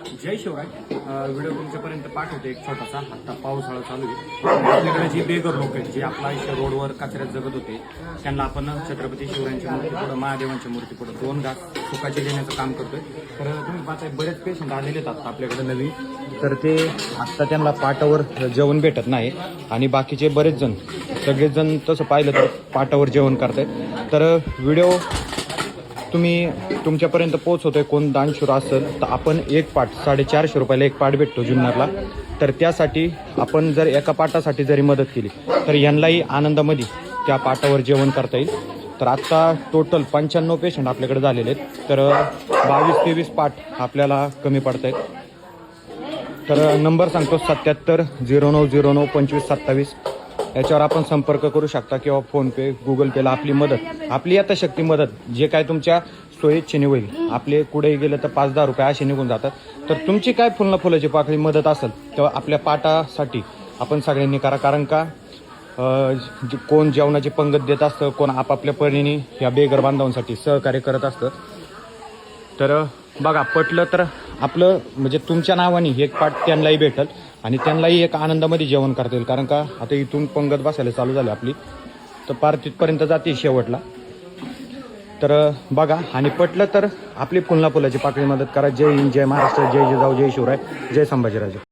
जय Shivray. Video तुमच्यापर्यंत पाठवतो एक छोटासा. आत्ता पावसाळा चालू आहे. आपल्याकडे जी बेघर लोक आहेत, जे आपल्या आयुष्य रोडवर कचऱ्यात जगत होते, त्यांना आपण छत्रपती शिवरायांच्या मूर्ती पुढं, महादेवांच्या मूर्ती पुढं 2 घास सुखाचे देण्याचं काम करतोय. तर तुम्ही पाहताय बरेच पेशंट आलेले आहेत आता आपल्याकडे नवीन. तर ते आत्ता त्यांना पाटावर जेवण भेटत नाही आणि बाकीचे बरेच जण, सगळेच तसं पाहिलं तर पाटावर जेवण करतायत. तर व्हिडिओ तुम्ही तुमच्यापर्यंत पोहोचवतोय. कोण दानशूर असेल तर आपण एक पाट 450 रुपयाला एक पाट भेटतो जुन्नरला. तर त्यासाठी आपण जर एका पाटासाठी जरी मदत केली तर यांनाही आनंदामध्ये त्या पाटावर जेवण करता येईल. तर आत्ता टोटल 95 पेशंट आपल्याकडे झालेले आहेत. तर 22-23 पाट आपल्याला कमी पडत आहेत. तर नंबर सांगतो 77 0909 2527. याच्यावर आपण संपर्क करू शकता किंवा फोनपे, गुगल पेला आपली मदत, आपली यथाशक्ती मदत, जे काय तुमच्या सोयीच्छेने होईल. आपले कुठेही गेलं तर 5-10 रुपये असे निघून जातात. तर तुमची काय फुलाची पाकळी मदत असेल तेव्हा आपल्या पाटासाठी आपण सगळ्यांनी करा. कारण का कोण जेवणाची पंगत देत असतं, कोण आपापल्या परीने या बेघर बांधवांसाठी सहकार्य करत असतं. तर बघा, पटलं तर आपलं म्हणजे तुमच्या नावाने एक पाट त्यांनाही भेटेल आणि त्यांनाही एक आनंदामध्ये जेवण करता येईल. कारण का आता इथून पंगत बसायला चालू झाली आपली, तर पार तिथपर्यंत जाते शेवटला. तर बघा, आणि पटलं तर आपली फुलाची पाकळी मदत करा. जय हिंद, जय महाराष्ट्र, जय जिजाऊ, जय शिवराय, जय संभाजीराजे.